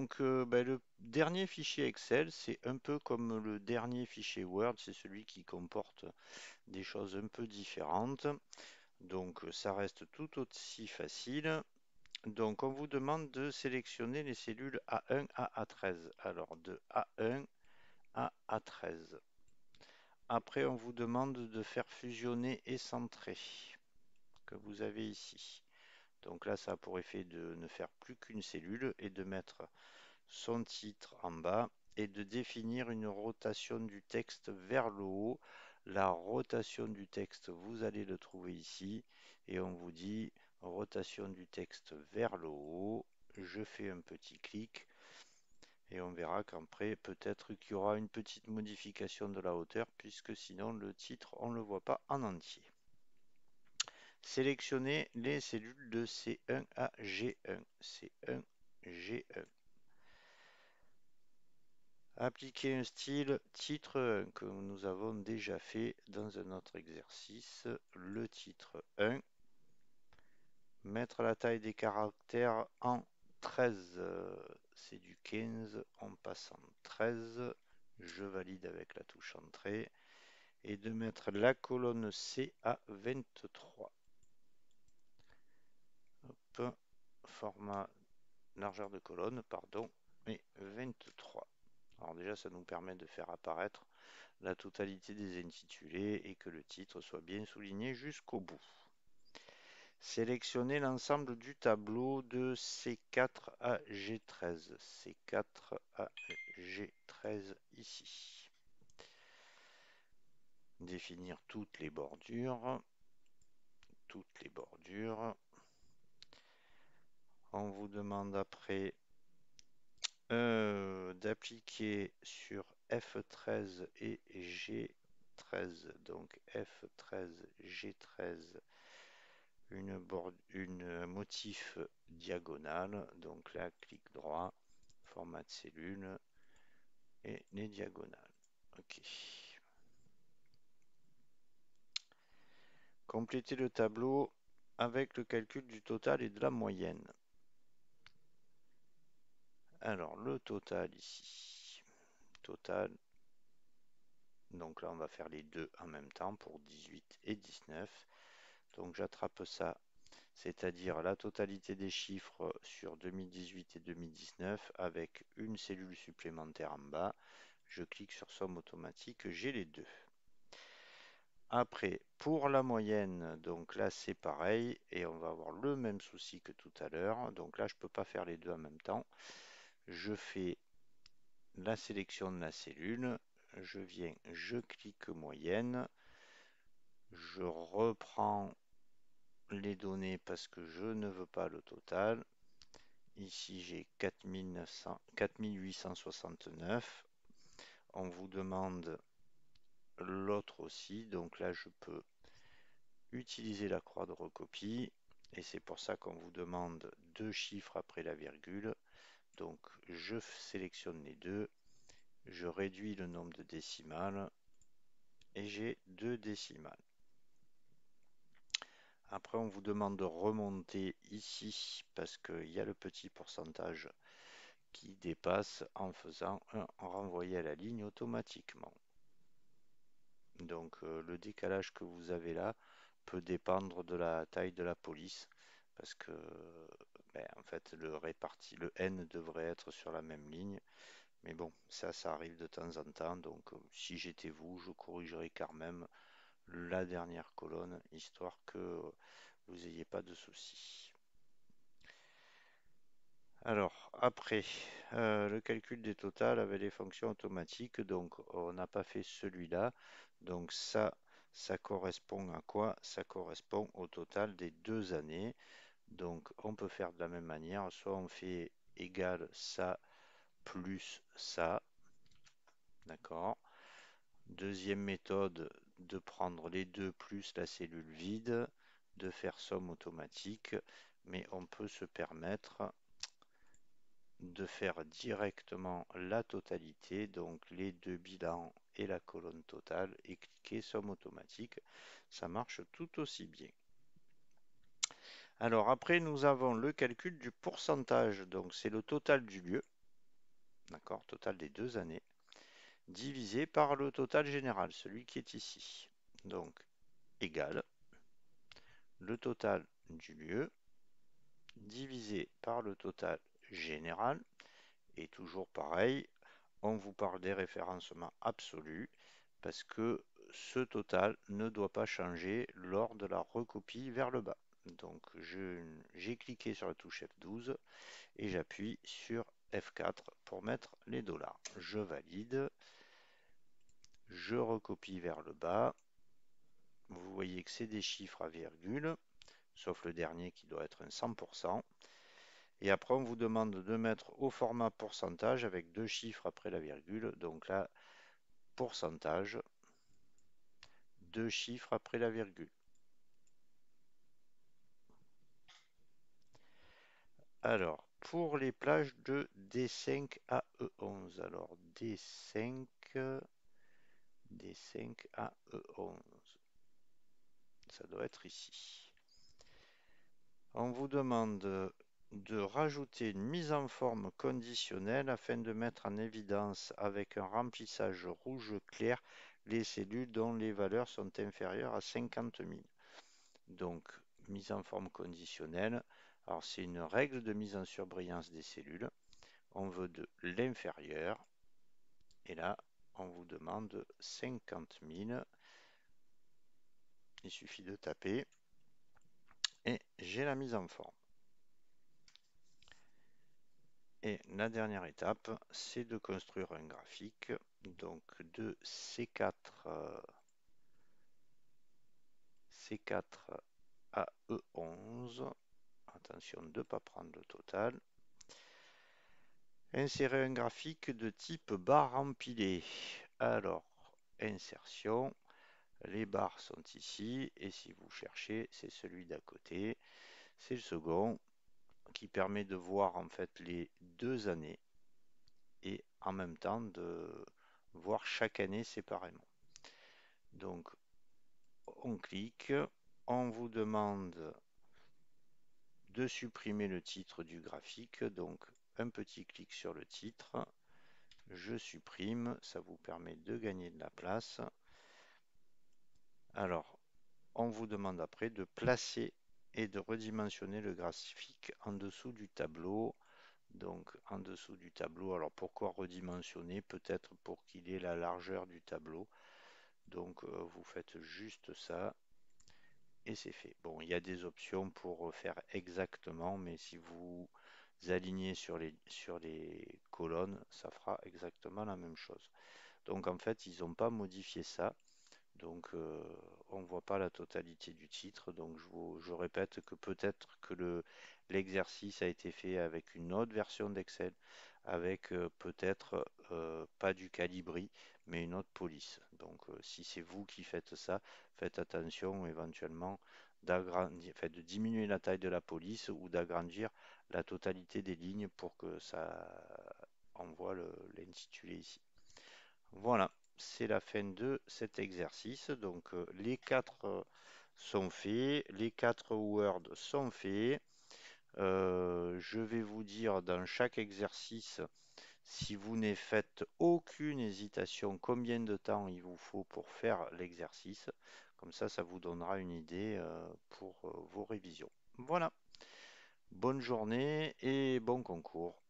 Donc, le dernier fichier Excel, c'est un peu comme le dernier fichier Word, c'est celui qui comporte des choses un peu différentes. Donc, ça reste tout aussi facile. Donc, on vous demande de sélectionner les cellules A1 à A13. Alors, de A1 à A13. Après, on vous demande de faire fusionner et centrer, que vous avez ici. Donc là, ça a pour effet de ne faire plus qu'une cellule et de mettre son titre en bas et de définir une rotation du texte vers le haut. La rotation du texte, vous allez le trouver ici et on vous dit rotation du texte vers le haut. Je fais un petit clic et on verra qu'après peut-être qu'il y aura une petite modification de la hauteur puisque sinon le titre on ne le voit pas en entier. Sélectionnez les cellules de C1 à G1. C1, G1. Appliquer un style titre 1 que nous avons déjà fait dans un autre exercice. Le titre 1. Mettre la taille des caractères en 13. C'est du 15. On passe en 13. Je valide avec la touche entrée. Et de mettre la colonne C à 23. Hop. Format largeur de colonne, pardon, et 23. Alors déjà, ça nous permet de faire apparaître la totalité des intitulés et que le titre soit bien souligné jusqu'au bout. Sélectionnez l'ensemble du tableau de C4 à G13. C4 à G13 ici. Définir toutes les bordures. Toutes les bordures. On vous demande après d'appliquer sur F13 et G13, donc F13, G13, une motif diagonale, donc là, clic droit, format de cellule et les diagonales. OK. Complétez le tableau avec le calcul du total et de la moyenne. Alors, le total ici. Total. Donc là, on va faire les deux en même temps pour 18 et 19. Donc j'attrape ça, c'est-à-dire la totalité des chiffres sur 2018 et 2019 avec une cellule supplémentaire en bas. Je clique sur somme automatique, j'ai les deux. Après, pour la moyenne, donc là c'est pareil et on va avoir le même souci que tout à l'heure. Donc là je ne peux pas faire les deux en même temps. Je fais la sélection de la cellule, je viens, je clique moyenne, je reprends les données parce que je ne veux pas le total. Ici, j'ai 4869. On vous demande l'autre aussi. Donc là, je peux utiliser la croix de recopie. Et c'est pour ça qu'on vous demande deux chiffres après la virgule. Donc, je sélectionne les deux. Je réduis le nombre de décimales. Et j'ai deux décimales. Après, on vous demande de remonter ici parce qu'il y a le petit pourcentage qui dépasse en faisant un renvoyer à la ligne automatiquement. Donc le décalage que vous avez là peut dépendre de la taille de la police parce que en fait le N devrait être sur la même ligne. Mais bon, ça arrive de temps en temps. Donc si j'étais vous, je corrigerais quand même la dernière colonne histoire que vous n'ayez pas de soucis. Alors, après, le calcul des totals avec les fonctions automatiques, donc on n'a pas fait celui-là. Donc ça correspond à quoi? Ça correspond au total des 2 années. Donc on peut faire de la même manière, soit on fait égal ça plus ça, d'accord? Deuxième méthode, de prendre les deux plus la cellule vide, de faire somme automatique, mais on peut se permettre de faire directement la totalité, donc les deux bilans et la colonne totale, et cliquer somme automatique. Ça marche tout aussi bien. Alors après, nous avons le calcul du pourcentage, donc c'est le total du lieu. d'accord, total des 2 années, divisé par le total général, celui qui est ici. Donc, égal le total du lieu divisé par le total général. Et toujours pareil, on vous parle des référencements absolus parce que ce total ne doit pas changer lors de la recopie vers le bas. Donc j'ai cliqué sur la touche F12 et j'appuie sur F4 pour mettre les dollars. Je valide, je recopie vers le bas. Vous voyez que c'est des chiffres à virgule, sauf le dernier qui doit être un 100%. Et après, on vous demande de mettre au format pourcentage avec 2 chiffres après la virgule. Donc là, pourcentage, 2 chiffres après la virgule. Alors, pour les plages de D5 à E11. Alors, D5 à E11. Ça doit être ici. On vous demande de rajouter une mise en forme conditionnelle afin de mettre en évidence avec un remplissage rouge clair les cellules dont les valeurs sont inférieures à 50 000. Donc, mise en forme conditionnelle. Alors, c'est une règle de mise en surbrillance des cellules. On veut de l'inférieur. Et là, on vous demande 50 000. Il suffit de taper. Et j'ai la mise en forme. Et la dernière étape, c'est de construire un graphique. Donc de C4 à E11. Attention de ne pas prendre le total. Insérer un graphique de type barre empilée. Alors, insertion. Les barres sont ici. Et si vous cherchez, c'est celui d'à côté. C'est le second qui permet de voir en fait les 2 années et en même temps de voir chaque année séparément. Donc, on clique, on vous demande de supprimer le titre du graphique, donc un petit clic sur le titre, je supprime, ça vous permet de gagner de la place. Alors, on vous demande après de placer et de redimensionner le graphique en dessous du tableau. Donc en dessous du tableau, alors pourquoi redimensionner? Peut-être pour qu'il ait la largeur du tableau. Donc vous faites juste ça et c'est fait. Bon, il y a des options pour faire exactement, mais si vous alignez sur les colonnes, ça fera exactement la même chose. Donc en fait, ils n'ont pas modifié ça. Donc on ne voit pas la totalité du titre. Donc je répète que peut-être que l'exercice a été fait avec une autre version d'Excel, avec peut-être pas du Calibri, mais une autre police. Donc si c'est vous qui faites ça, faites attention éventuellement d'agrandir, de diminuer la taille de la police ou d'agrandir la totalité des lignes pour que ça envoie l'intitulé ici. Voilà, c'est la fin de cet exercice. Donc les 4 sont faits, les 4 Word sont faits. Je vais vous dire dans chaque exercice, si vous n'avez fait aucune hésitation, combien de temps il vous faut pour faire l'exercice. Comme ça vous donnera une idée pour vos révisions. Voilà, bonne journée et bon concours.